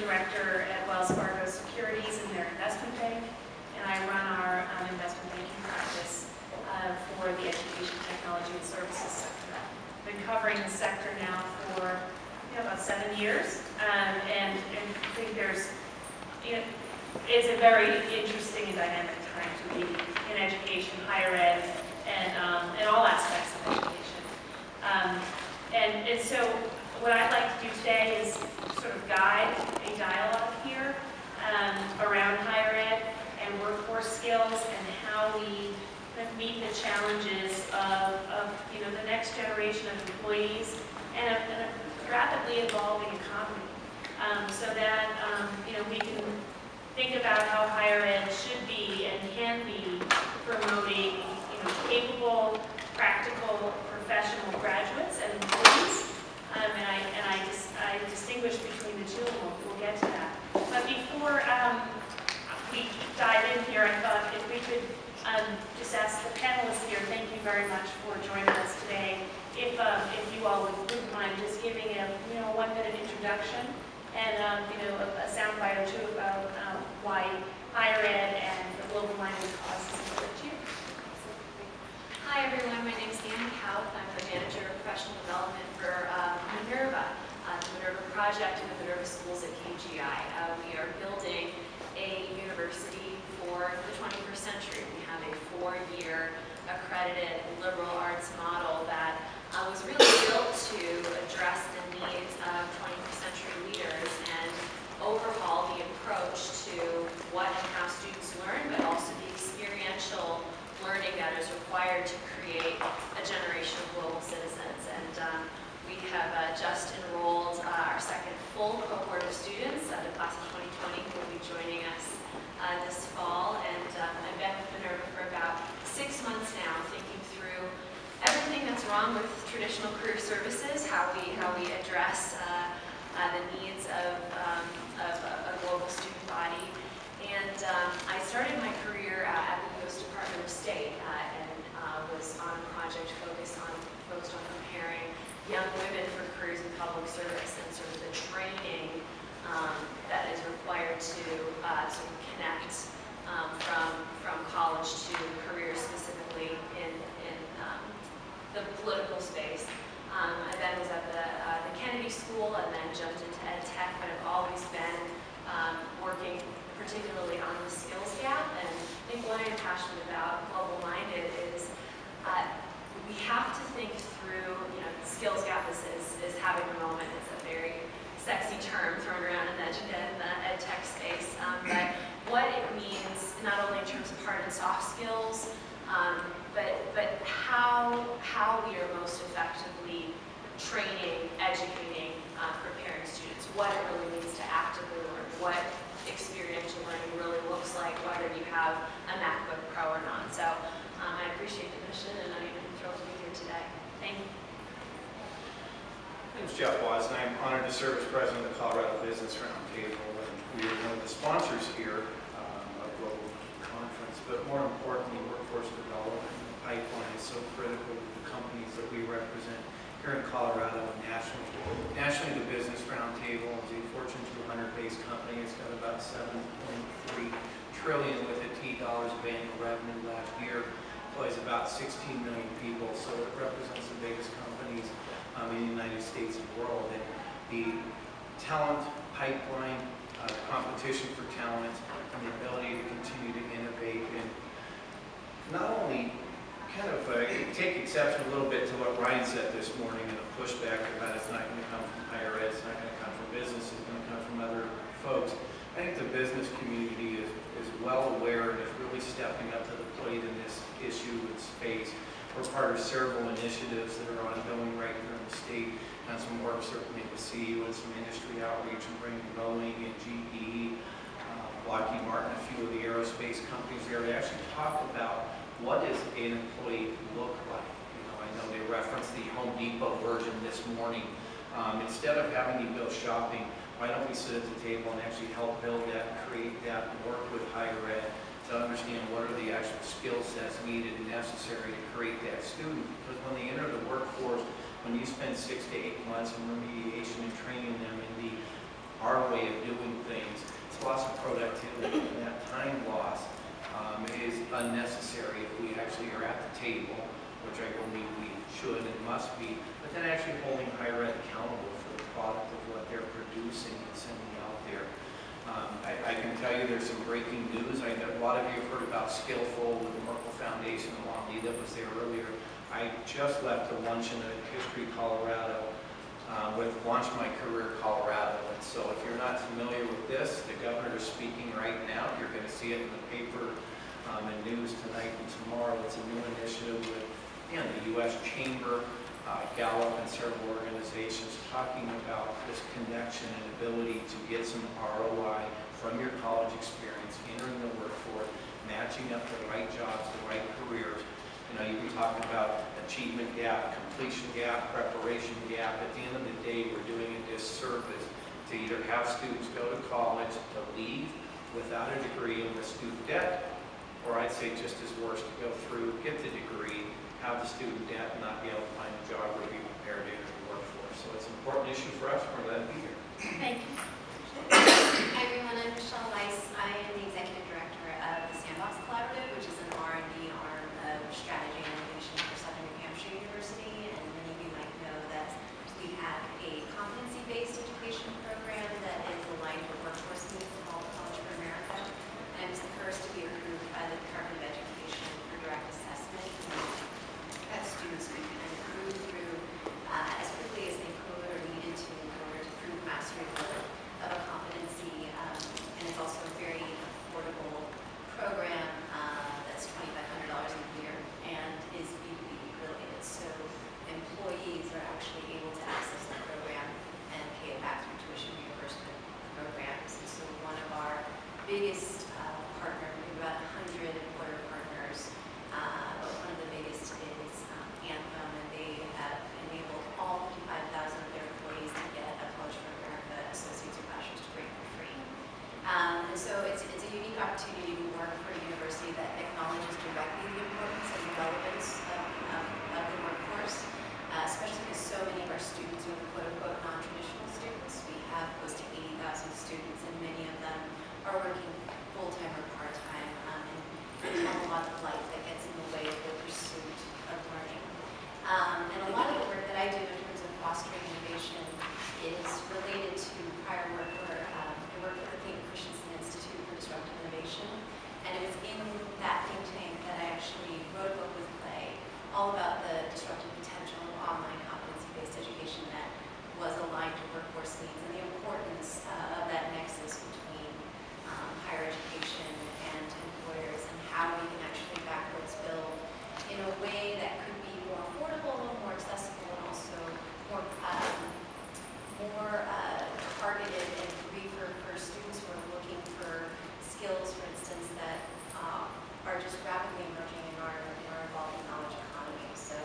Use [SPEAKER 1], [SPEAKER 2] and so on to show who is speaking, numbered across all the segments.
[SPEAKER 1] director at Wells Fargo Securities in their investment bank, and I run our investment banking practice for the education, technology, and services sector. I've been covering the sector now for about 7 years, and I think there's, it's a very interesting and dynamic time to be in education, higher ed, and all aspects of education. And so what I'd like to do today is sort of guide a dialogue here around higher ed and workforce skills and how we meet the challenges of the next generation of employees and a rapidly evolving economy, so that we can think about how higher ed should be and can be promoting capable, practical, professional graduates and employees. And I distinguish between the two, and we'll get to that. But before we dive in here, I thought if we could just ask the panelists here, thank you very much for joining us today. If you all wouldn't mind just giving a 1-minute introduction and a soundbite or two about why higher ed and the GlobalMindED cause is important to you.
[SPEAKER 2] Hi everyone, my name is Kauth. I'm the manager of professional development for Minerva, the Minerva project and the Minerva schools at KGI. We are building a university for the 21st century. We have a 4-year accredited liberal arts model that was really built to address the needs of 21st century leaders and overhaul the approach to what and how students learn, but also the experiential learning that is required to create a generation of global citizens. And we have just enrolled our second full cohort of students, the class of 2020, who will be joining us this fall. And I've been with Minerva for about 6 months now, thinking through everything that's wrong with traditional career services, how we address the needs of a global student body. And I started my career at the U.S. Department of State and was on a project focused on preparing young women for careers in public service and sort of the training that is required to sort of connect from college to careers, specifically in the political space. I then was at the Kennedy School and then jumped into ed tech, but I've always been working particularly on the skills gap. And I think what I'm passionate about, GlobalMindED, is we have to think through, the skills gap is having a moment. It's a very sexy term thrown around in the ed tech space, but what it means, not only in terms of hard and soft skills, but how we are most effectively training, educating, preparing students, what it really means to actively learn, what experiential learning really looks like, whether you have a MacBook Pro or not. So I appreciate the mission, and I'm thrilled to be here today. Thank you.
[SPEAKER 3] My name is Wasden. I'm honored to serve as president of the Colorado Business Roundtable, and we are one of the sponsors here of Global Conference. But more importantly, workforce development and the pipeline is so critical to the companies that we represent here in Colorado and nationally. Nationally, the Business Roundtable is a Fortune 200-based company. It's got about $7.3 trillion with a T dollars of annual revenue last year. Employs about 16 million people, so it represents the biggest companies in the United States and world. And the talent pipeline, competition for talent, and the ability to continue to innovate and not only kind of take exception a little bit to what Ryan said this morning in a pushback about it's not going to come from higher ed, it's not going to come from business, it's going to come from other folks. I think the business community is well aware and is really stepping up to the plate in this issue and space. We're part of several initiatives that are ongoing right here in the state, and some work certainly with CU and some industry outreach and bringing Boeing and GE, Lockheed Martin, a few of the aerospace companies there to actually talk about what does an employee look like. I know they referenced the Home Depot version this morning. Instead of having you go shopping, why don't we sit at the table and actually help build that, create that, and work with higher ed to understand what are the actual skill sets needed and necessary to create that student. Because when they enter the workforce, when you spend 6 to 8 months in remediation and training them in our way of doing unnecessary if we actually are at the table, which I believe we should and must be, but then actually holding higher ed accountable for the product of what they're producing and sending out there. I can tell you there's some breaking news. I know a lot of you have heard about Skillful with the Merkle Foundation and Lonnie that was there earlier. I just left a luncheon at History Colorado with Launch My Career Colorado. And so if you're not familiar with this, the governor is speaking right now. You're going to see it in the paper and news tonight and tomorrow. It's a new initiative with the U.S. Chamber, Gallup, and several organizations talking about this connection and ability to get some ROI from your college experience, entering the workforce, matching up the right jobs, the right careers. You know, you can talk about achievement gap, completion gap, preparation gap. At the end of the day, we're doing a disservice to either have students go to college, to leave without a degree and with student debt, or I'd say just as worse, to go through, get the degree, have the student debt, and not be able to find a job or be prepared to enter the workforce. So it's an important issue for us. We're glad to be here.
[SPEAKER 4] Thank you. Hi everyone, I'm Weise. I am the Executive Director of the Sandbox Collaborative, which is an R&D arm of strategy and innovation for Southern New Hampshire University. And many of you might know that we have a competency-based education program that is aligned with workforce needs called College for America. And it's the first to be approved by the Department of Education for direct assessment. That students can improve through as quickly as they could or needed to in order to prove mastery of a competency. And it's also a very affordable program that's $2,500 a year and is B2B related. So employees are actually able to access the program and pay it back through tuition reimbursement programs. And so one of our biggest partners, we have about 100 employer partners, but one of the biggest is Anthem, and they have enabled all 55,000 of their employees to get a College for America Associate's or Bachelor's degree for free. And so it's a unique opportunity to work for a university that acknowledges directly the importance and relevance of the workforce, especially because so many of our students are the quote-unquote non-traditional students. We have close to 80,000 students, and many of them are working full-time or part-time, and have a lot of life that gets in the way of the pursuit of learning. And a lot of the work that I do in terms of fostering innovation is related to prior work where I worked at the Clayton Christensen Institute for Disruptive Innovation, and it was in that think tank that I actually wrote a book with Clay all about the disruptive potential of online competency-based education that was aligned to workforce needs and the importance of that nexus between higher education and employers, and how we can actually backwards build in a way that could be more affordable, more accessible, and also more targeted and free for students who are looking for skills, for instance, that are just rapidly emerging in our evolving knowledge economy. So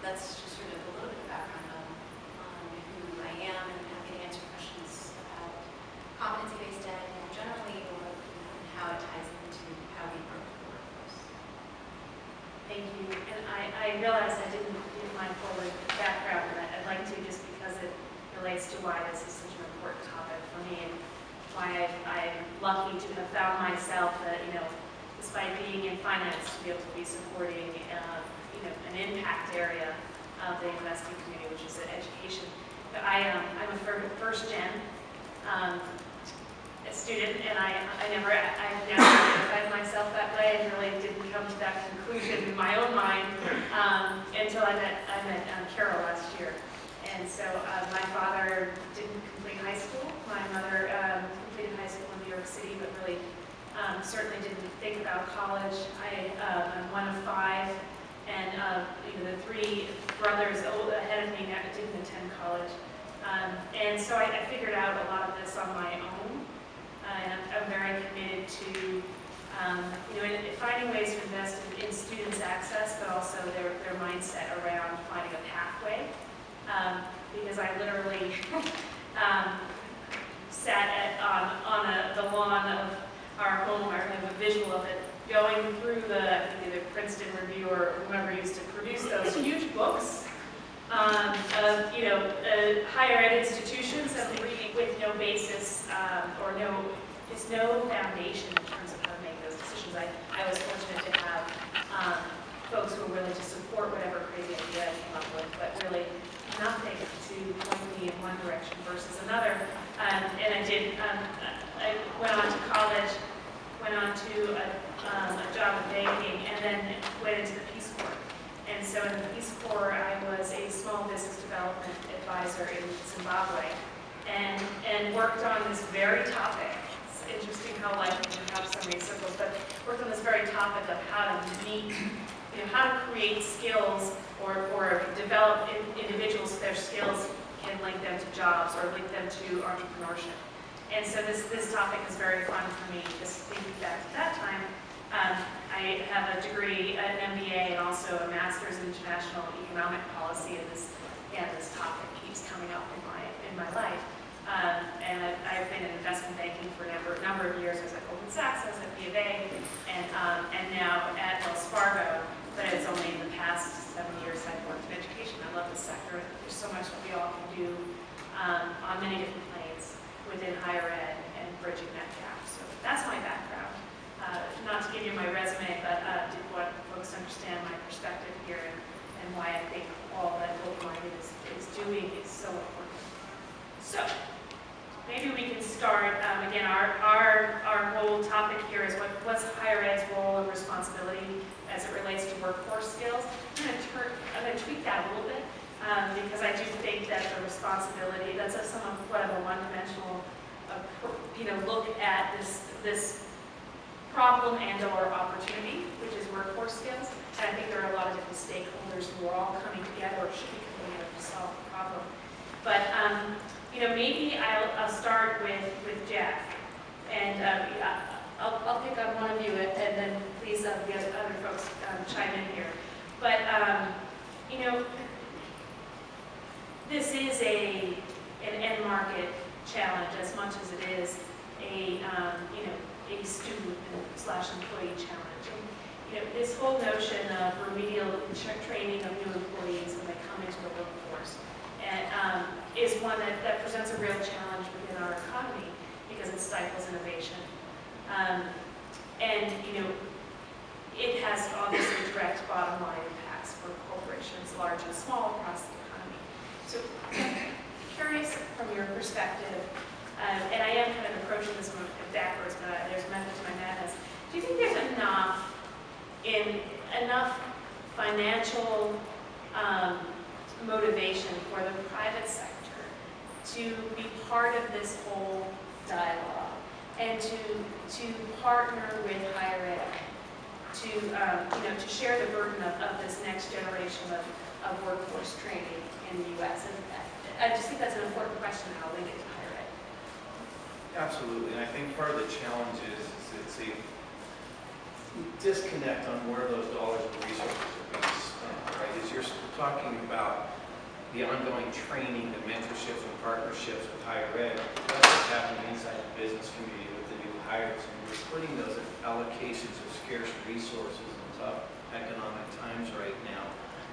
[SPEAKER 4] that's just sort of a little bit of background on who I am, and happy to answer questions about competency-based ed more generally, or how it ties into how we work with the workforce.
[SPEAKER 1] Thank you. And I realized I didn't give my full background, and I'd like to, just because it relates to why this is such an important topic for me, and why I'm lucky to have found myself that, despite being in finance, to be able to be supporting, an impact area of the investing community, which is education. But I'm a first-gen student, and I've never identified myself that way, and really didn't come to that conclusion in my own mind until I met Carol last year. And so my father didn't complete high school. My mother completed high school in New York City, but really certainly didn't think about college. I'm one of five, and the three brothers ahead of me didn't attend college. And so I figured out a lot of this on my own. And I'm very committed to finding ways to invest in students' access, but also their mindset around finding a pathway. Because I literally sat on the lawn of our home. I have a visual of it, going through the either Princeton Review or whoever used to produce those huge books of higher ed institutions, and reading with no basis or no foundation in terms of how to make those decisions. solutions. I was fortunate to have folks who were willing to support whatever crazy idea I came up with, but really nothing to point me in one direction versus another. And I went on to college, went on to a job in banking, and then went into the Peace Corps. And so in the Peace Corps, I was a small business development advisor in Zimbabwe, and worked on this very topic. It's interesting how life can have so many circles, but worked on this very topic of how to meet, how to create skills or develop individuals, their skills can link them to jobs or link them to entrepreneurship. And so this topic is very fun for me, just thinking back to that time. I have a degree, an MBA, and also a master's in international economic policy, and this topic keeps coming up in my life. And I've been in investment banking for a number of years. I was at Goldman Sachs, I was at B of A, and now at Wells Fargo. But it's only in the past 7 years I've worked in education. I love this sector. There's so much that we all can do on many different planes within higher ed and bridging that gap. So that's my background. Not to give you my resume, but did want folks to understand my perspective here and why I think all that GlobalMindED is doing is so important. So maybe we can start, again, our whole topic here is what's higher ed's role and responsibility as it relates to workforce skills. I'm going to tweak that a little bit because I do think that the responsibility, that's somewhat of a one-dimensional look at this problem and/or opportunity, which is workforce skills. And I think there are a lot of different stakeholders who are all coming together or should be coming together to solve the problem. But maybe I'll start with Jeff, and I'll pick on one of you, and then please the other folks chime in here. But this is an end market challenge as much as it is a student/employee challenge. And, this whole notion of remedial training of new employees when they come into the workforce is one that presents a real challenge within our economy because it stifles innovation. It has obviously direct bottom line impacts for corporations, large and small, across the economy. So curious from your perspective, and I am kind of approaching this one backwards, but there's a method to my madness. Do you think there's enough financial motivation for the private sector to be part of this whole dialogue and to partner with higher ed to share the burden of this next generation of workforce training in the U.S. And I just think that's an important question, how to link it to higher ed.
[SPEAKER 3] Absolutely, and I think part of the challenge is it's a disconnect on where those dollars and resources are being spent, right? As you're talking about the ongoing training, the mentorships and partnerships with higher ed, that's what's happening inside the business community with the new hires. And we're putting those allocations of scarce resources in tough economic times right now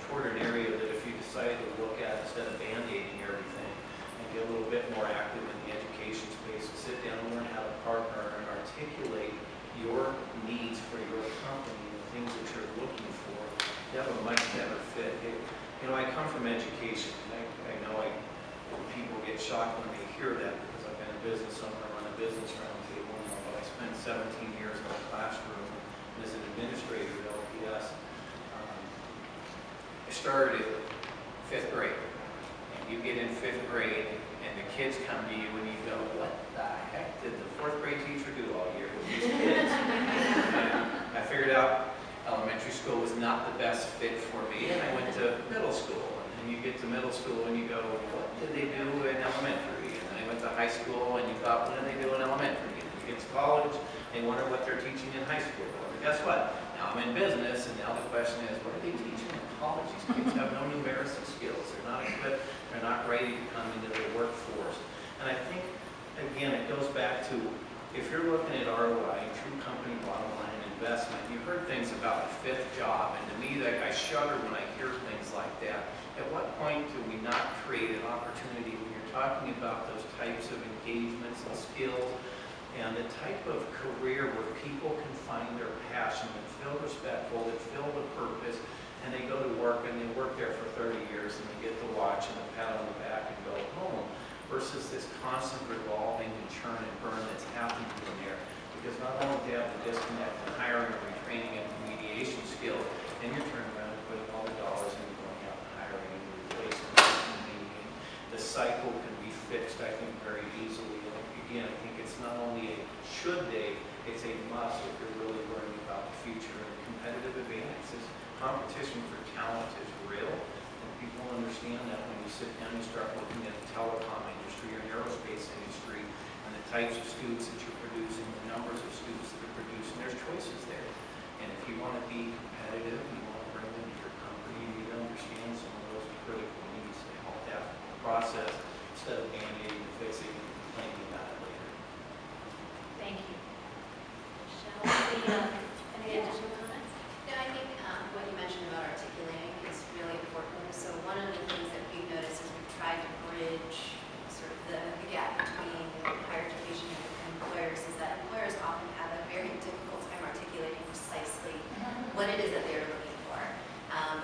[SPEAKER 3] toward an area that if you decided to look at instead of band-aiding everything and get a little bit more active in the education space and sit down and learn how to partner and articulate your needs for your company and the things that you're looking for, you have a much better fit. I come from education. I know people get shocked when they hear that because I've been a business owner, run a business roundtable, but I spent 17 years in the classroom as an administrator at LPS. I started in 5th grade. And you get in 5th grade and the kids come to you and you go, what the heck did the 4th grade teacher do all year with these kids? And I figured out elementary school was not the best fit for me, and I went to middle school. And you get to middle school and you go, what did they do in elementary? And I went to high school and you thought, what did they do in elementary? And you get to college, they wonder what they're teaching in high school. And guess what? Now I'm in business, and now the question is, what are they teaching in college? These kids have no numeracy skills. They're not equipped. They're not ready to come into the workforce. And I think, again, it goes back to, if you're looking at ROI, true company bottom line investment, you heard things about a 5th job, and to me, I shudder when I hear things like that. At what point do we not create an opportunity when you're talking about those types of engagements and skills and the type of career where people can find their passion, that feel respectful, that feel the purpose, and they go to work and they work there for 30 years and they get the watch and the pat on the back and go home, versus this constant revolving and churn and burn that's happening in there. Because not only do you have the disconnect in hiring and retraining and remediation skills, then you're turning around and putting all the dollars into going out and hiring and replacing and maintaining. The cycle can be fixed, I think, very easily. And again, I think it's not only a should they, it's a must if you're really worrying about the future. And the competitive advantages, competition for talent is real. And people understand that when you sit down and start looking at the telecom industry or aerospace industry and the types of students that you're producing, the numbers of students that are producing, there's choices there. And if you want to be competitive, you want to bring them to your company, you need to understand some of those critical needs to help that process instead of band-aiding and fixing and complaining about it later.
[SPEAKER 1] Thank you.
[SPEAKER 4] Michelle, any additional comments? No, I think what you mentioned about articulating is really important. So one of the things that we've noticed is we've tried to bridge sort of the gap between higher education and employers is that employers often have a very difficult time articulating precisely what it is that they're looking for.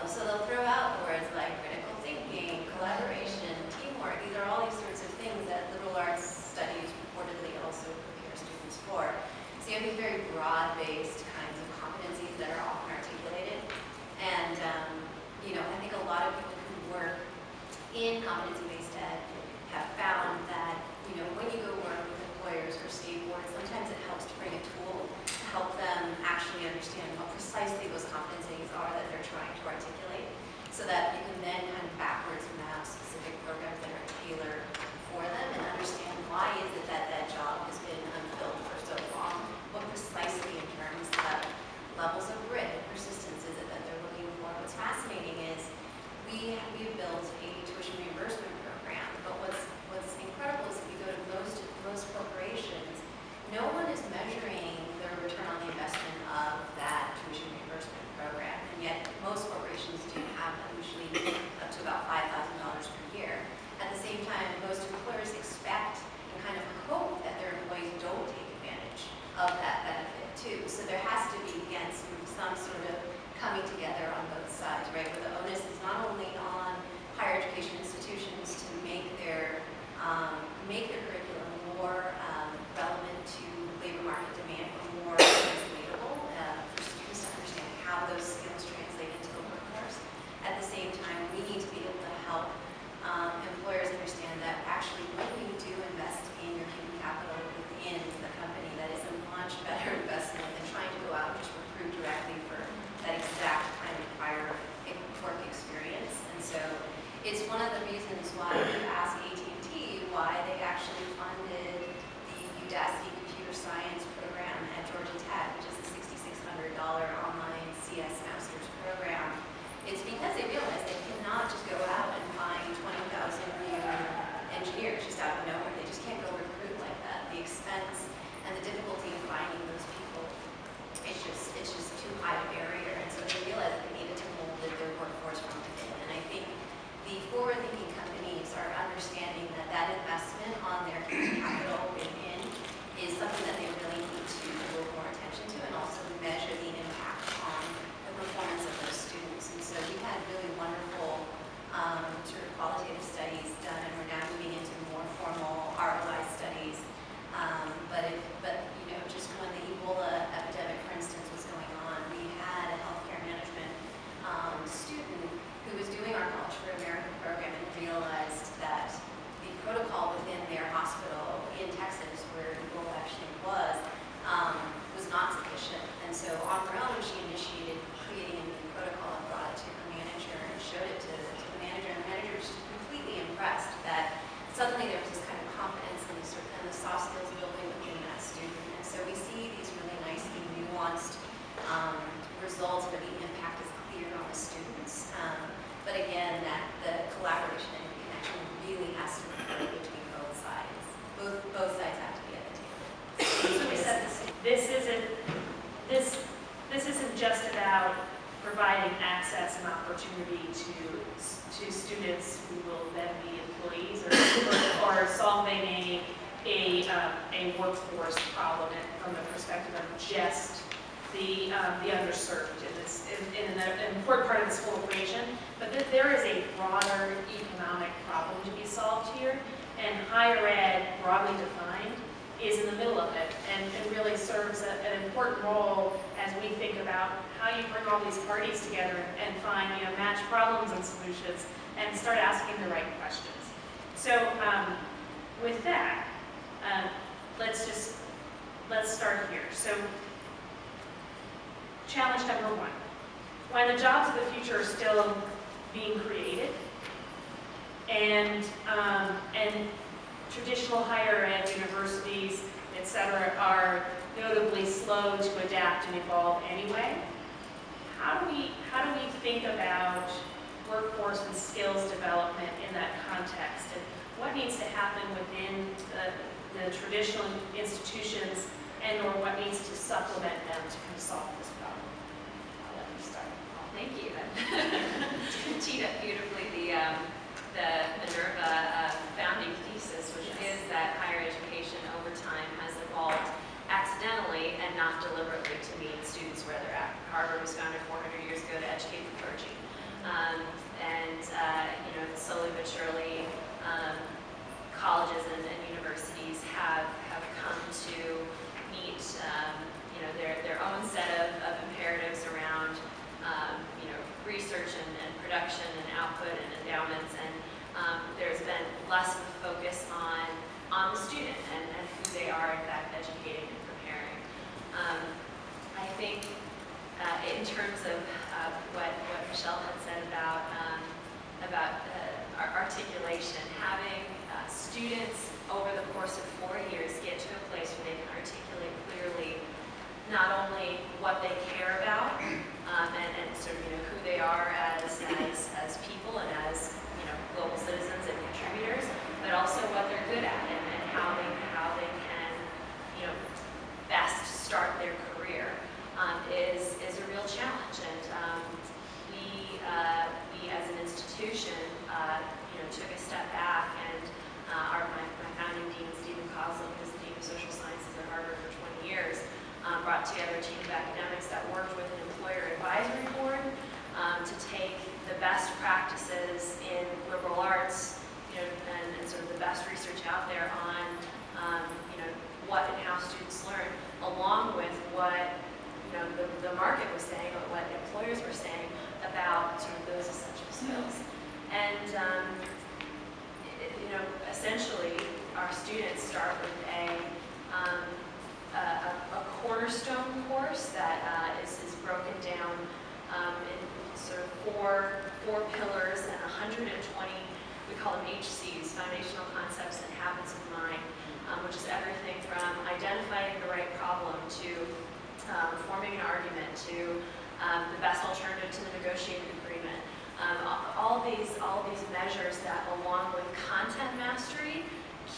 [SPEAKER 4] So they'll throw out words like critical thinking, collaboration, teamwork. These are all these sorts of things that liberal arts studies reportedly also prepare students for. So you have these very broad-based kinds of competencies that are often articulated. And, I think a lot of people who work in competency-based ed have found that, when you go work with employers or state boards, sometimes it helps to bring a tool to help them actually understand what precisely those competencies are that they're trying to articulate, so that you can then kind of backwards map specific programs that are tailored for them and understand why is it that that job has been unfilled for so long, what precisely in terms of levels of grit and persistence is it that they're looking for. What's fascinating is we've built a tuition reimbursement program, but what's incredible is if you go to most corporations, no one is measuring the return on the investment of that tuition reimbursement program, and yet most corporations do have them, usually up to about $5,000 per year. At the same time, most employers expect and kind of hope that their employees don't take advantage of that benefit too. So there has to be, again, some sort of coming together on both sides, right? Where the onus is not only on higher education institutions to make their curriculum more relevant to labor market demand or more translatable for students to understand how those skills translate into the workforce. At the same time, we need to be able to help employers understand that actually when you do invest in your human capital within the company, that is a much better investment than trying to go out and just recruit directly for that exact kind of prior work experience. And so it's one of the reasons why we asked AT&T why they actually funded the Udacity Computer Science program at Georgia Tech, which is a $6,600 online CS master's program. It's because they realized they cannot just go out and find 20,000 new engineers just out of nowhere. They just can't go recruit like that. The expense and the difficulty of finding those people, it's just too high a barrier. And so they realized they needed to mold their workforce from within. And I think the forward-thinking companies are understanding that that investment on their human capital within is something that they really need to devote more attention to and also measure the impact on the performance of those students. And so we've had really wonderful sort of qualitative studies done, and we're now moving into more formal ROI studies. But just when the Ebola epidemic, for instance, was going on, we had a healthcare management student who was doing our College for America program and realized that the protocol within their hospital in Texas, where Ebola actually was not sufficient. And so on her own, she initiated creating a new protocol and brought it to her manager and showed it to the manager. And the manager was just completely impressed that suddenly there was this kind of confidence and the soft skills building within that student. And so we see these really nicely nuanced results where the impact is clear on the students. But again, that the collaboration and connection really has to occur between both sides. Both sides have to be at the table.
[SPEAKER 1] So we said this isn't just about providing access and opportunity to students who will then be employees or solving a a workforce problem from the perspective of just the underserved in an important part of this whole equation, but that there is a broader economic problem to be solved here, and higher ed, broadly defined, is in the middle of it and really serves an important role as we think about how you bring all these parties together and find, match problems and solutions and start asking the right questions. So with that, let's start here. So challenge number one. When the jobs of the future are still being created, and traditional higher ed universities, et cetera, are notably slow to adapt and evolve anyway, how do we think about workforce and skills development in that context? And what needs to happen within the traditional institutions, and or what needs to supplement them to kind of solve this problem? I'll let you start.
[SPEAKER 2] Thank you. Teed up beautifully the Minerva founding thesis, which is that higher education over time has evolved accidentally and not deliberately to meet students where they're at. Harvard was founded 400 years ago to educate the clergy. Slowly but surely, colleges and universities have come to meet their own set of imperatives around research and production and output and endowments, and there's been less of a focus on the student and who they are in fact educating and preparing. I think in terms of what Michelle had said about articulation, having students over the course of 4 years get to a place where they can articulate clearly not only what they care about and sort of who they are as people and as global citizens and contributors, but also what they're good at and how they can best start their career is a real challenge. And we as an institution took a step back, and my founding dean, Kauth, who's the Dean of Social Sciences at Harvard for 20 years, brought together a team of academics that worked with an employer advisory board to take the best practices in liberal arts, and sort of the best research out there on, what and how students learn, along with what the market was saying, or what employers were saying about sort of those essential skills. And essentially, our students start with a cornerstone course that is broken down in sort of four pillars and 120, we call them HCs, foundational concepts and habits of mind, which is everything from identifying the right problem to forming an argument to the best alternative to the negotiated agreement. All these measures that, along with content mastery,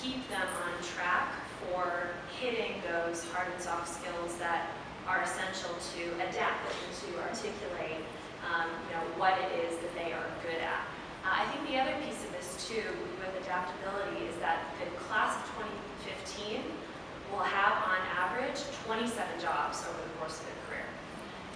[SPEAKER 2] keep them on track for hitting those hard and soft skills that are essential to adapt and to articulate what it is that they are good at. I think the other piece of this too with adaptability is that the class of 2015 will have on average 27 jobs over the course of their career.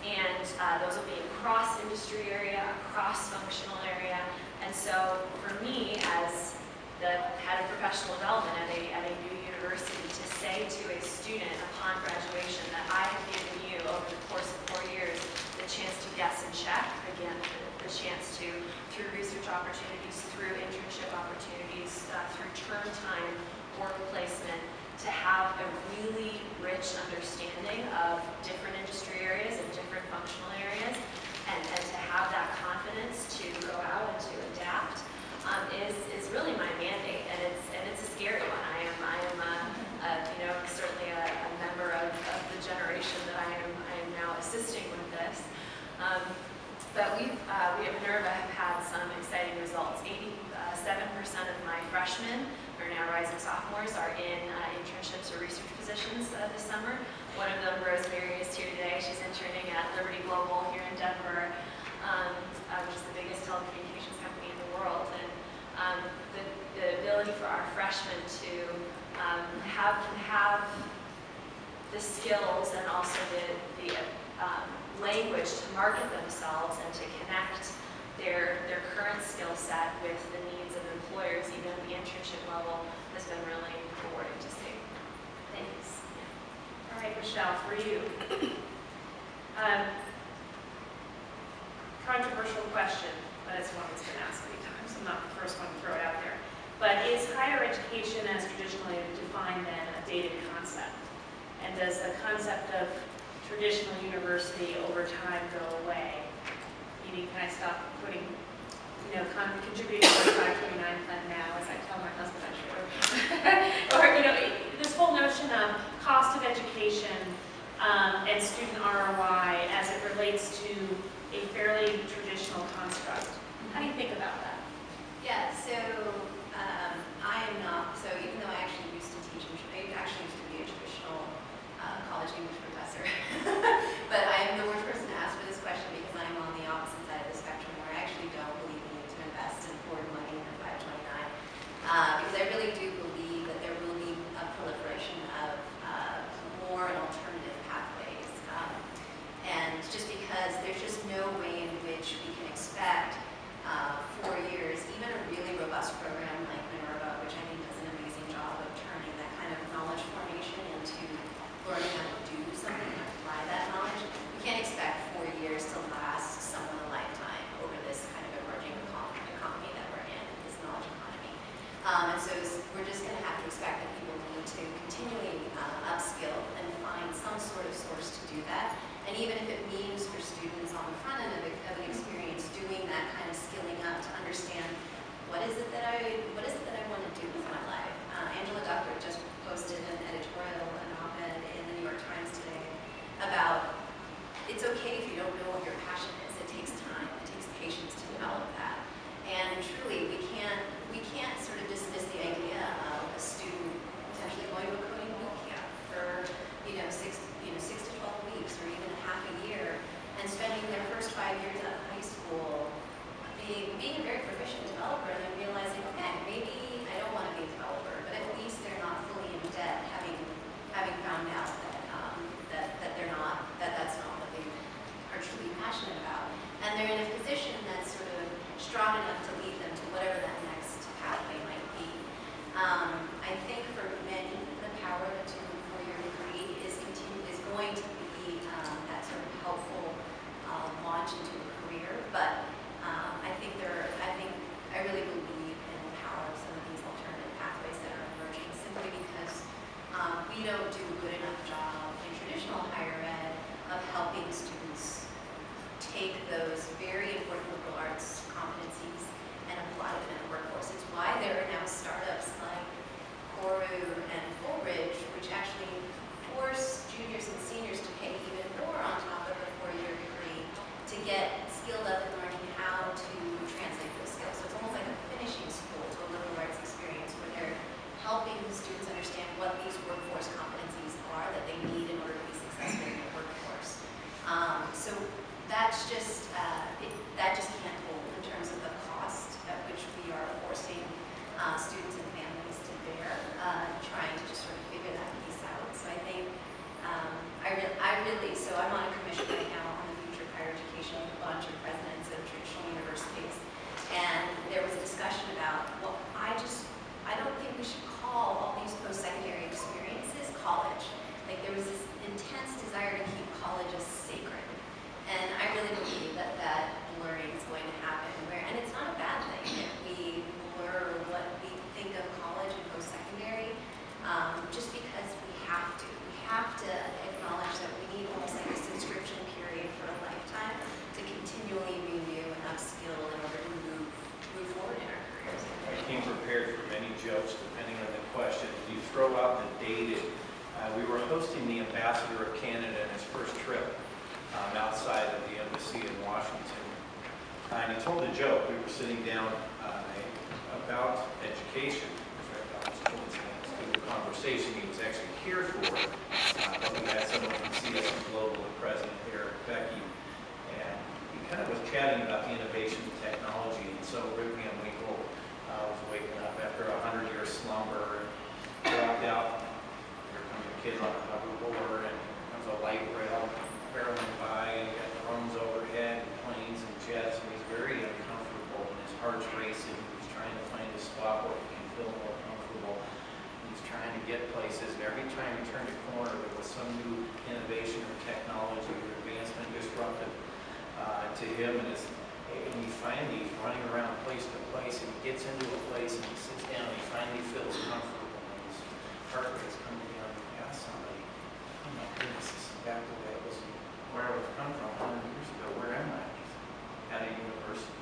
[SPEAKER 2] And those will be across industry area, across functional area. And so for me, as the head of professional development at a new university, to say to a student upon graduation that I have given you over the course of 4 years the chance to guess and check, again, the chance to, through research opportunities, through internship opportunities, through term time, work placement, to have a really rich understanding of different industry areas and different functional areas, and to have that confidence to go out and to adapt is really my mandate, and it's a scary one. I am certainly a member of the generation that I am now assisting with this. But we at Minerva have had some exciting results. 87% of my freshmen, who are now rising sophomores, are in internships or research positions this summer. One of them, Rosemary, is here today. She's interning at Liberty Global here in Denver, which is the biggest telecommunications company in the world. And the ability for our freshmen to can have the skills and also the language to market themselves and to connect their current skill set with the needs of employers, even at the internship level, has been really rewarding to see. Thanks.
[SPEAKER 1] All right, Michelle, for you. Controversial question, but it's one that's been asked many times. I'm not the first one to throw it out there. But is higher education as traditionally defined then a dated concept? And does the concept of traditional university over time go away? Meaning, can I stop putting, contributing to the 529 plan now, as I tell my husband I should? Or, this whole notion of cost of education and student ROI as it relates to a fairly traditional construct. How do you think about that?
[SPEAKER 4] Yeah, so I am not, so even though I actually used to teach, I actually used to be a traditional college English professor, but I am the worst person to ask for this question because I am on the opposite side of the spectrum where I actually don't believe we need to invest in forward money in 529, because I really do believe that there will be a proliferation of more and alternative pathways, and just because there's just no way in which we can expect 4 years, even a really robust program like Minerva, which I think does an amazing job of turning that kind of knowledge formation into learning how to do something and apply that knowledge. We can't expect 4 years to last someone a lifetime over this kind of emerging economy that we're in, this knowledge economy. And so we're just going to have to expect that people need to continually upskill and find some sort of source to do that. And even if it means for students on the front end of an experience doing that kind of skilling up to understand what is it that I want to do with my life. Angela Duckworth just posted an editorial, an op-ed in the New York Times today about it's okay if you don't know what your passion is. It takes time. It takes patience to develop that. And truly, we can't sort of dismiss the idea of a student potentially going to a coding boot camp for 6 to 12 weeks or even half a year and spending their first 5 years out of high school being a very proficient developer and then realizing, okay, maybe I don't want to be a developer, but at least they're not fully in debt, having found out that they're not, that's not what they are truly passionate about. And they're in a position that's sort of strong enough to lead them to whatever that next pathway might be. I think for many, the power of a 2 and 4 year degree is going to be that sort of helpful launch into a career, but I really believe in the power of some of these alternative pathways that are emerging simply because we don't do a good enough job in traditional higher ed of helping students take those very important liberal arts competencies and apply them in the workforce. It's why there are now startups like Koru and Fullbridge, which actually force juniors and seniors to pay even more on top of a 4 year degree to get skilled up in learning how to translate those skills. So it's almost like a finishing school to a liberal arts experience where they're helping the students understand what these workforce competencies are that they need in order to be successful in the workforce. So that's just, that just can't hold in terms of the cost at which we are forcing students and families to bear, trying to just sort of figure that piece out. So I think, so I'm on a commission right now on the future of higher education with a bunch of presidents of traditional universities. And there was a discussion about, well, I don't think we should call all these post-secondary experiences college. Like there was this intense desire to keep colleges sacred. And I really believe that that blurring is going to happen. And it's not a bad thing if we blur what we think of college and post-secondary, just because we have to. We have to acknowledge that we need almost like a subscription period for a lifetime to continually renew and upskill in order to move forward in our careers.
[SPEAKER 3] I came prepared for many jokes depending on the question. If you throw out the dated, we were hosting the ambassador of Canada in his first trip outside of the embassy in Washington. And he told a joke. We were sitting down about education. That was coincidence to the conversation he was actually here for. But we had someone from CSM Global, the president there, Becky, and he kind of was chatting about the innovation and technology. And so Rick Van Winkle was waking up after a 100-year slumber and dropped out kid on a hoverboard, and there's a light rail barreling by, and you got drones overhead, and planes and jets, and he's very uncomfortable, and his heart's racing. He's trying to find a spot where he can feel more comfortable. He's trying to get places, and every time he turned a corner, there was some new innovation or technology or advancement disruptive to him, and he finally is running around place to place, and he gets into a place, and he sits down, and he finally feels comfortable, and his heart rate's coming down to pass somebody. Oh my goodness, this is back the way it was, where I was come from 100 years ago. Where am I? At a university.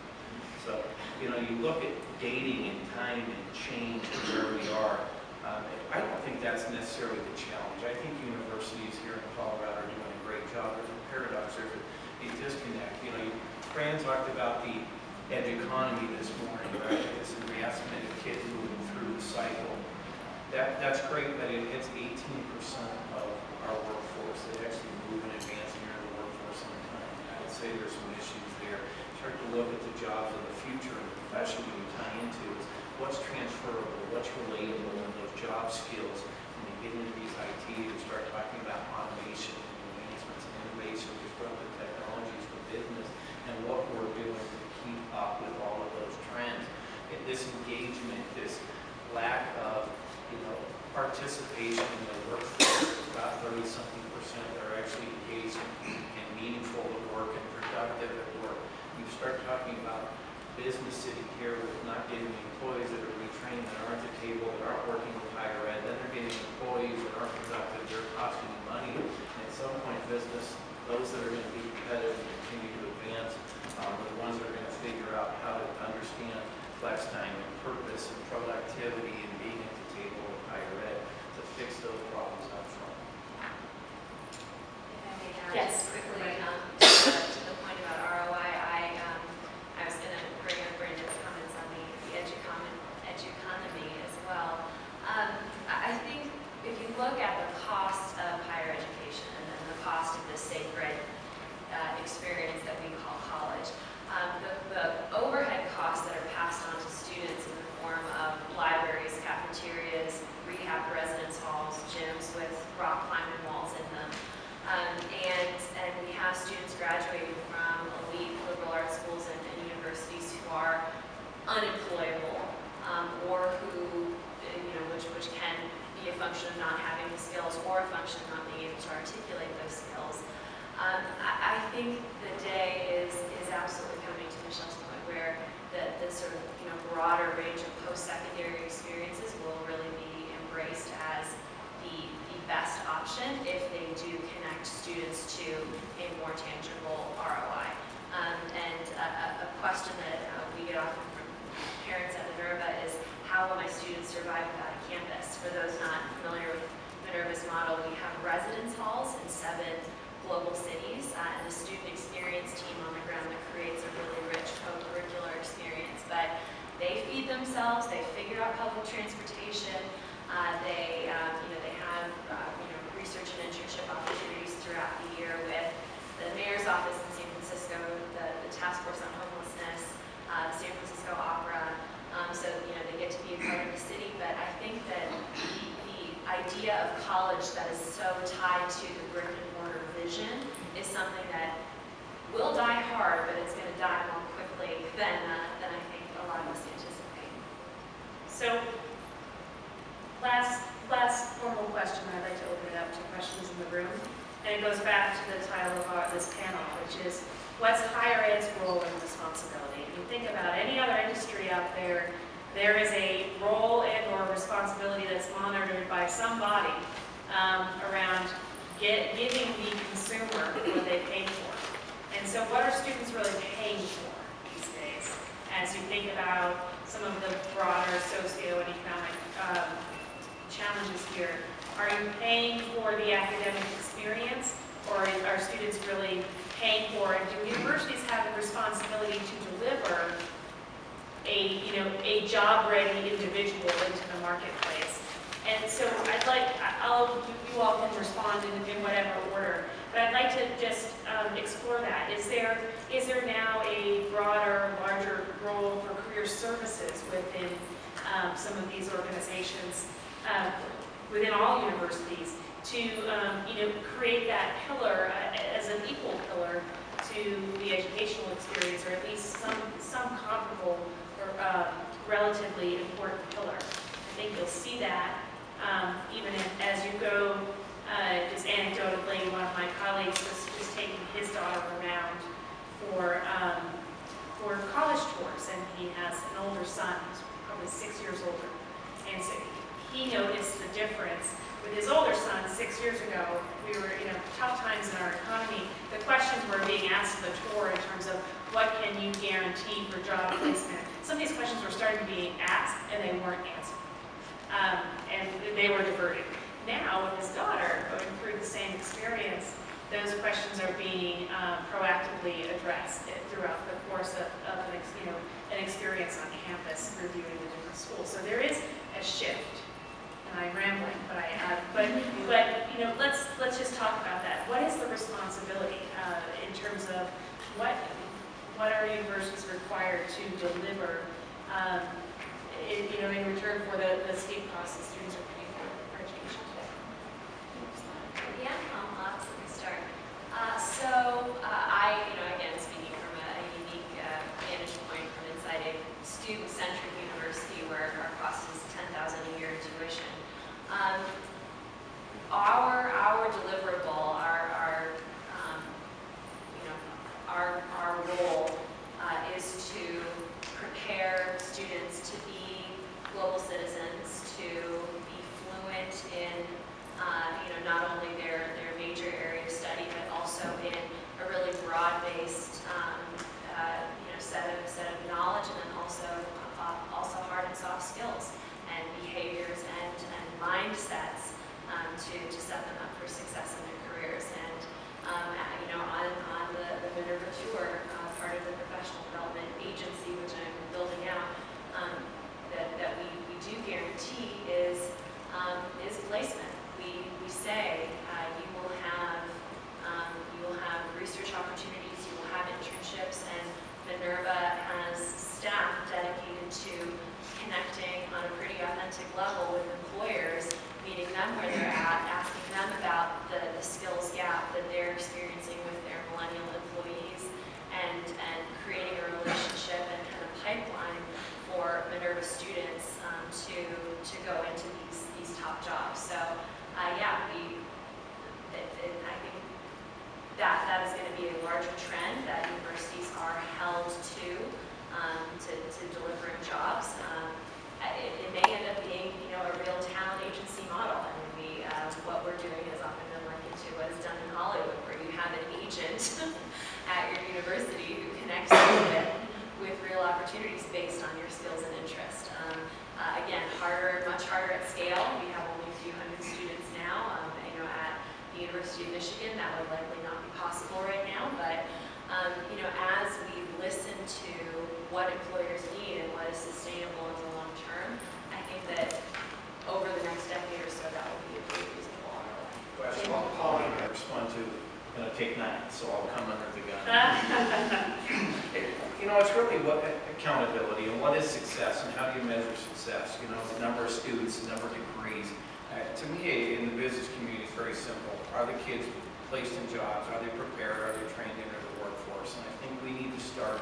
[SPEAKER 3] So, you know, you look at dating and time and change and where we are. I don't think that's necessarily the challenge. I think universities here in Colorado are doing a great job. There's a paradox, there's a disconnect. You know, Fran talked about the edge economy this morning, right? This investment of kids moving through the cycle. That's great, but it's 18% of our workforce that actually move and advance near the workforce in time. I would say there's some issues there. Start to look at the jobs of the future and the profession you tie into is what's transferable, what's relatable in those job skills. When you get into these IT, you start talking about automation, advancements, and innovation, disruptive technologies for business, and what we're doing to keep up with all of those trends. And this engagement, this lack of, participation in the workforce, about 30-something% that are actually engaged and meaningful at work and productive at work. You start talking about business sitting here with not getting employees that are retrained, that aren't at the table, that aren't working with higher ed, then they're getting employees that aren't productive, they're costing you money. And at some point, business, those that are going to be competitive and continue to advance, are the ones that are going to figure out how to understand flex time and purpose and productivity and being at the table with higher ed to fix those problems up front.
[SPEAKER 2] If I may add
[SPEAKER 1] Yes.
[SPEAKER 2] just quickly to the point about ROI, I was going to bring up Brandon's comments on the edge economy as well. I think if you look at the cost of higher education and then the cost of this sacred experience that we call college, the overhead costs that are passed on to students in the form of libraries, cafeterias, rehab residence halls, gyms with rock climbing walls in them. And we have students graduating from elite liberal arts schools and universities who are unemployable, or who, which can be a function of not having the skills or a function of not being able to articulate those skills. I think the day is absolutely coming to Michelle's point where the sort of broader range of post-secondary experiences will really be embraced as the best option if they do connect students to a more tangible ROI. And a question that we get often from parents at Minerva is, how will my students survive without a campus? For those not familiar with Minerva's model, we have residence halls in 7 global cities and a student experience team on the ground that creates a really rich co-curricular experience. But they feed themselves, they figure out public transportation, they have research and internship opportunities throughout the year with the mayor's office in San Francisco, the task force on homelessness, the San Francisco Opera. So they get to be a part of the city. But I think that the idea of college that is so tied to the brick and mortar vision is something that will die hard, but it's going to die more quickly than I think a lot of us anticipate.
[SPEAKER 1] So, last formal question, I'd like to open it up to questions in the room. And it goes back to the title of this panel, which is, what's higher ed's role and responsibility? If you think about any other industry out there, there is a role and or responsibility that's monitored by somebody around giving the consumer what they pay for. And so what are students really paying for these days? As you think about some of the broader socioeconomic challenges here, are you paying for the academic experience, or are students really paying for it? Do universities have the responsibility to deliver a job-ready individual into the marketplace? And so you all can respond in whatever order, but I'd like to just explore that. Is there now a broader, larger role for career services within some of these organizations? within all universities to create that pillar as an equal pillar to the educational experience, or at least some comparable or relatively important pillar. I think you'll see that even as you go. Just anecdotally, one of my colleagues was just taking his daughter around for college tours, and he has an older son, who's probably 6 years older, and so he noticed the difference with his older son 6 years ago. We were tough times in our economy. The questions were being asked in the tour in terms of what can you guarantee for job placement. Some of these questions were starting to be asked and they weren't answered, and they were diverted. Now, with his daughter going through the same experience, those questions are being proactively addressed throughout the course of an experience on campus reviewing the different schools. So there is a shift, and I'm rambling, but let's just talk about that. What is the responsibility in terms of what are universities required to deliver in return for the steep costs that students are paying for education today?
[SPEAKER 2] Yeah, I'll absolutely start. Again, speaking from a unique vantage point from inside a student-centric university where our cost is $10,000 a year in tuition. Our deliverable, our role is to prepare students to be global citizens, to be fluent in not only their major area of study, but also in a really broad-based set of knowledge, and then also hard and soft skills and behaviors and mindsets to set them up for success in their careers. And on the Minerva tour, part of the professional development agency, which I'm building out, that we do guarantee is placement. We say you will have research opportunities, you will have internships, and Minerva has staff dedicated to connecting on a pretty authentic level with employers, meeting them where they're at, asking them about the skills gap that they're experiencing with their millennial employees, and creating a relationship and kind of pipeline for Minerva students to go into these top jobs. So I think that is going to be a larger trend that universities are held to delivering jobs. It may end up being a real talent agency model. I mean, what we're doing has often been likened to what is done in Hollywood, where you have an agent at your university who connects you with real opportunities based on your skills and interest. Again, much harder at scale. We have only a few hundred students now. At the University of Michigan, that would likely not be possible right now. But as we listen to what employers need and what is sustainable in the long term, I think that over the next decade or so, that will be a pretty reasonable ROI.
[SPEAKER 3] Question. Well, Paula, I respond to. I'm going to take 9, so I'll come under the gun. It's really what accountability and what is success and how do you measure success? The number of students, the number of degrees. To me, in the business community, it's very simple. Are the kids placed in jobs? Are they prepared? Are they trained into the workforce? And I think we need to start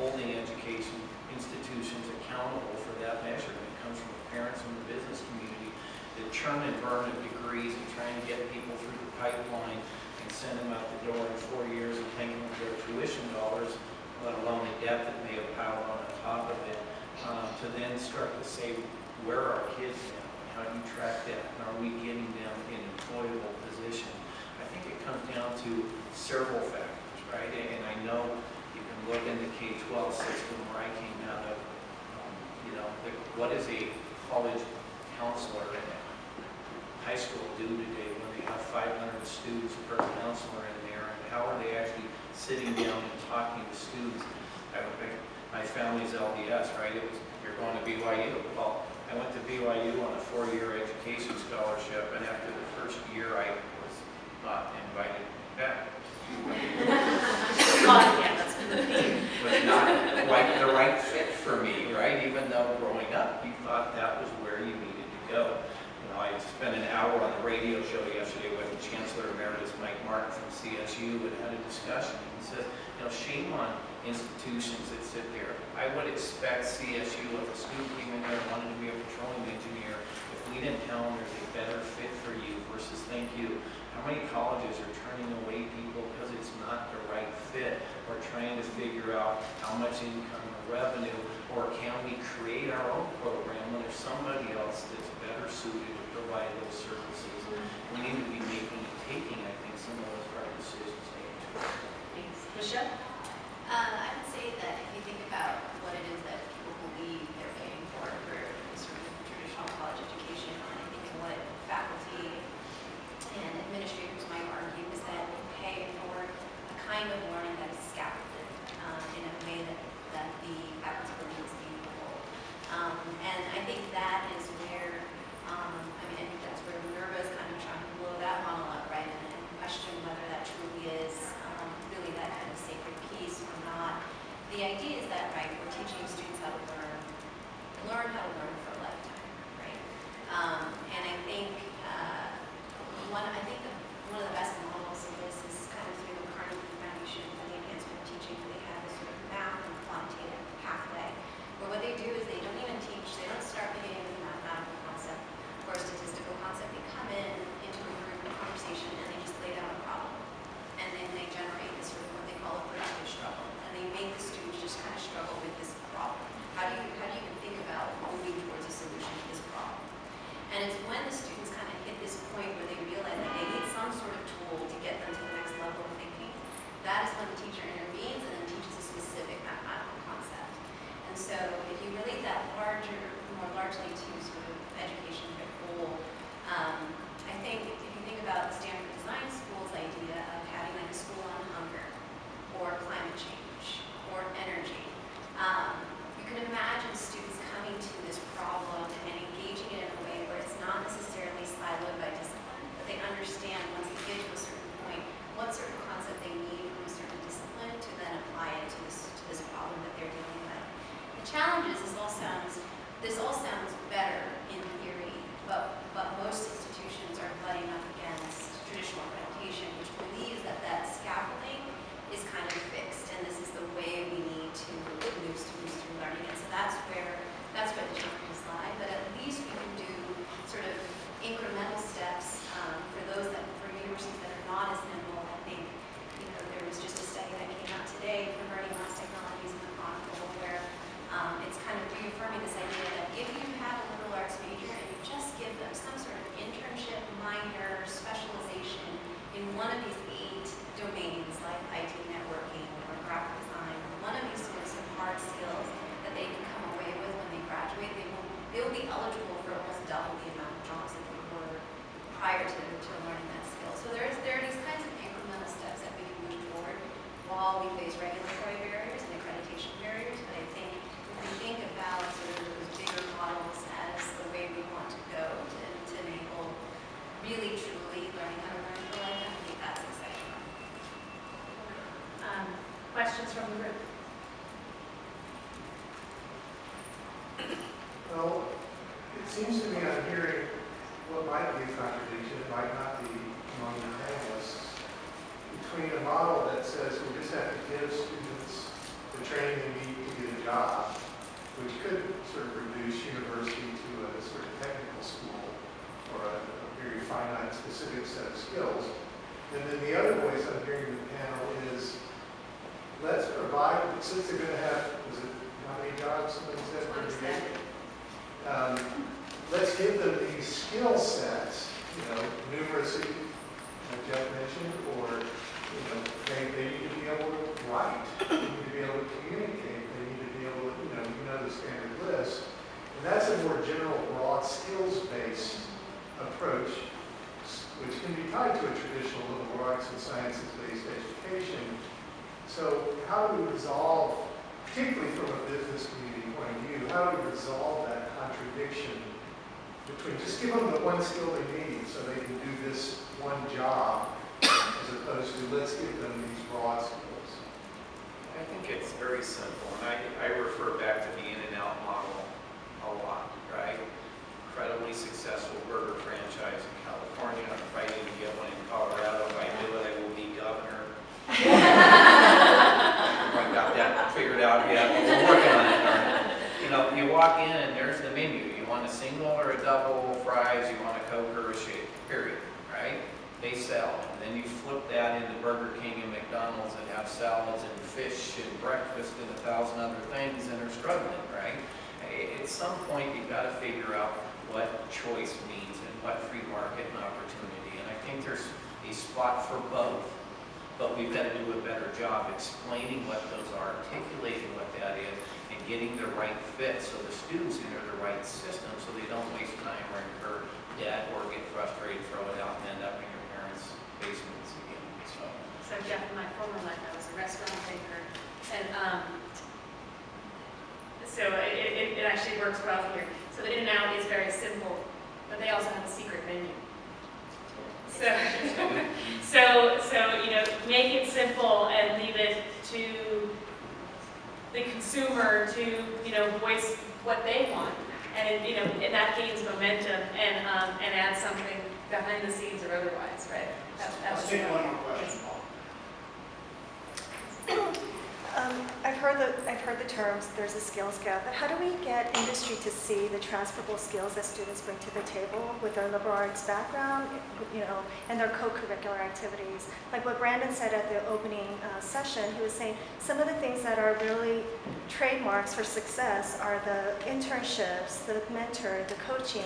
[SPEAKER 3] holding education institutions accountable for that measurement. It comes from the parents and the business community. The churn and burn of degrees and trying to get people through the pipeline and send them out the door in 4 years and paying them their tuition dollars, let alone the debt that may have piled on top of it, to then start to say, where are our kids now? How do you track that? And are we getting them in employable position? I think it comes down to several factors, right? And I know you can look in the K-12 system where I came out of, what is a college counselor in a high school do today when they have 500 students per counselor in there, and how are they actually sitting down and talking to students? My family's LDS, right? It was, you're going to BYU. Well, I went to BYU on a 4-year education scholarship, and after the first year, I was not invited back. Was not quite the right fit for me, right? Even though growing up, you thought that was where you needed to go. I just spent an hour on the radio show yesterday with Chancellor Emeritus Mike Martin from CSU and had a discussion. He said, you know, shame on institutions that sit there. I would expect CSU, if a student came in there and wanted to be a petroleum engineer, if we didn't tell them there's a better fit for you versus thank you. How many colleges are turning away people because it's not the right fit, or trying to figure out how much income or revenue, or can we create our own program when there's somebody else that's better suited to provide those services? We need to be making and taking, I think, some of those hard decisions.
[SPEAKER 1] Thanks. Michelle?
[SPEAKER 4] I would say that if you think about what it is that people believe they're paying for sort of traditional college education, and I think what faculty and administrators might argue is that we pay for a kind of learning that is scaffolded in a way that the faculty believes is meaningful. And I think that is where, I think that's where Minerva is kind of trying to blow that model up, right, and question whether that truly is really that kind of sacred piece or not. The idea is that, right, we're teaching students how to learn how to learn for a lifetime, right? And I think one of the best models of this is kind of through the Carnegie Foundation and the Enhancement of Teaching, where they have this sort of math and quantitative pathway, where what they do is they don't even teach, they don't start beginning with a mathematical concept or a statistical concept. They come into a group conversation and they just lay down a problem. And then they generate this sort of what they call a predictive struggle. And they make the students just kind of struggle with this problem. How do you even think about moving towards a solution to this problem? And it's when the students kind of hit this point where they realize that they need some sort of tool to get them to the next level of thinking. That is when the teacher intervenes and then teaches a specific mathematical concept. And so if you relate that more largely to sort of education as a whole, I think if you think about the Stanford Design School's idea of having like a school on hunger or climate change or energy, you can imagine students coming to this problem and engaging it in a way where it's not necessarily siloed by discipline, but they understand once they get to a certain point what certain concept they need from a certain discipline to then apply it to this problem that they're dealing with. The challenge is this all sounds better in theory, but most institutions are butting up against traditional accreditation, which believes that that scaffolding is kind of fixed, and this is the way we need to move students through learning. And so that's where the challenges lie. But at least we can do sort of incremental steps for universities that are not as nimble. I think there was just a study that came out today from Learning Loss Technologies in the Chronicle where it's kind of reaffirming this idea that if you have a liberal arts major and you just give them some sort of internship, minor, specialization in one of these 8 domains like IT networking or graphic design, or one of these sorts of hard skills that they can come away with when they graduate, they will be eligible for almost double the amount of jobs that they were prior to learning that skill. So there are these kinds of incremental steps that we can move toward while we face regulatory barriers and accreditation barriers. But I think if we think about sort of those bigger models as the way we want to go to enable really truly learning how to learn for life, I think that's exciting.
[SPEAKER 1] Questions from the group?
[SPEAKER 5] Well, it seems to me I'm hearing what might be a contradiction, it might not be among the panelists, between a model that says we just have to give students the training they need to get a job, which could sort of reduce university to a sort of technical school or a very finite specific set of skills. And then the other voice I'm hearing in the panel is, let's provide, since they're going to have, how many jobs somebody said?
[SPEAKER 1] 27.
[SPEAKER 5] Let's give them these skill sets, numeracy, like Jeff mentioned, or they need to be able to write, they need to be able to communicate, they need to be able to, the standard list. And that's a more general, broad, skills-based approach, which can be tied to a traditional liberal arts and sciences-based education. So how do we resolve, particularly from a business community point of view, how do we resolve that contradiction between just give them the one skill they need so they can do this one job, as opposed to let's give them these broad skills?
[SPEAKER 3] I think it's very simple, and I refer back to the in and out model a lot, right? incredibly successful burger franchise in California. I'm fighting to get one in Colorado. If I do it, I will be governor. I got that figured out yet, but we're working on it. You know, you walk in and there's the menu. You want a single or a double fries, you want a Coke or a shake, period, right? They sell. And then you flip that into Burger King and McDonald's and have salads and fish and breakfast and 1,000 other things and are struggling, right? At some point, you've got to figure out what choice means and what free market and opportunity. And I think there's a spot for both, but we've got to do a better job explaining what those are, articulating what that is, and getting the right fit so the students enter the right system so they don't waste time or incur debt or get frustrated, throw it out, and end up in your parents' basements again.
[SPEAKER 1] So Jeff, in my former life, I was a restaurant thinker, and so it actually works well here. So the In-N-Out is very simple, but they also have a secret menu. So you know, make it simple and leave it to the consumer to, you know, voice what they want, and you know, and that gains momentum and adds something behind the scenes or otherwise, right? That was
[SPEAKER 6] take one more question.
[SPEAKER 7] I've heard the terms, there's a skills gap, but how do we get industry to see the transferable skills that students bring to the table with their liberal arts background, you know, and their co-curricular activities? Like what Brandon said at the opening session, he was saying some of the things that are really trademarks for success are the internships, the mentor, the coaching,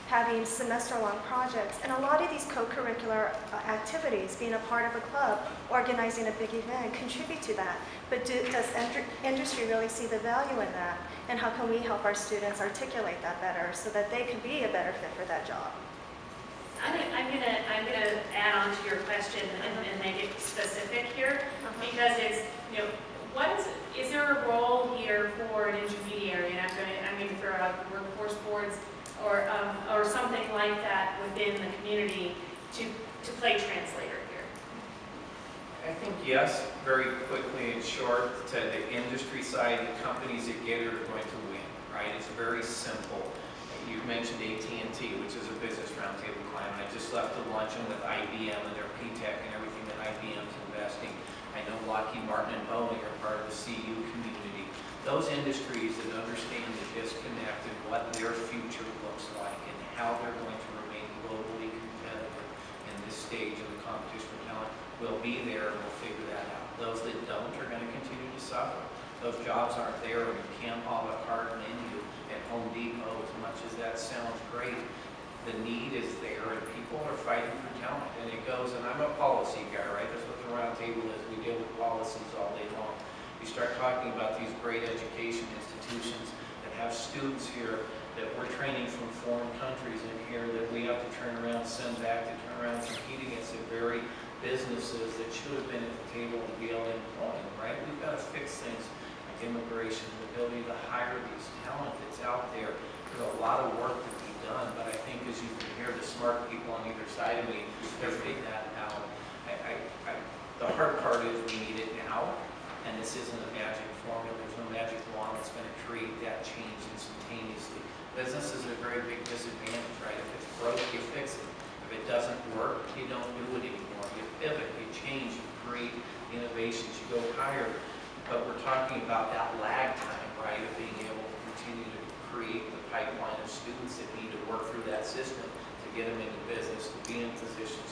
[SPEAKER 7] having semester-long projects, and a lot of these co-curricular activities, being a part of a club, organizing a big event, contribute to that. But does industry really see the value in that? And how can we help our students articulate that better so that they can be a better fit for that job?
[SPEAKER 1] I'm gonna add on to your question and make it specific here, because it's, you know, is there a role here for an intermediary? And I'm going to throw out workforce boards or something like that within the community to play translator here?
[SPEAKER 3] I think yes, very quickly and short, to the industry side, the companies that get it are going to win, right? It's very simple. You mentioned AT&T, which is a business roundtable client. I just left a luncheon with IBM and their PTech and everything that IBM's investing. I know Lockheed Martin and Boeing are part of the CU community. Those industries that understand the disconnect and what their future looks like and how they're going to remain globally competitive in this stage of the competition for talent will be there and will figure that out. Those that don't are going to continue to suffer. Those jobs aren't there in Camp Paula, Carton, India, at Home Depot. As much as that sounds great, the need is there and people are fighting for talent. And it goes, and I'm a policy guy, right? That's what the roundtable is. We deal with policies all day long. You start talking about these great education institutions that have students here that we're training from foreign countries in here that we have to turn around, send back to turn around, compete against the very businesses that should have been at the table to be able to employ them, right? We've got to fix things like immigration, the ability to hire these talent that's out there. There's a lot of work to be done, but I think as you can hear the smart people on either side of me, they're figuring that out. The hard part is we need it now. And this isn't a magic formula. There's no magic wand that's going to create that change instantaneously. Businesses are a very big disadvantage, right? If it's broke, you fix it. If it doesn't work, you don't do it anymore. You pivot, you change, you create innovations, you go higher. But we're talking about that lag time, right, of being able to continue to create the pipeline of students that need to work through that system to get them into business, to be in positions,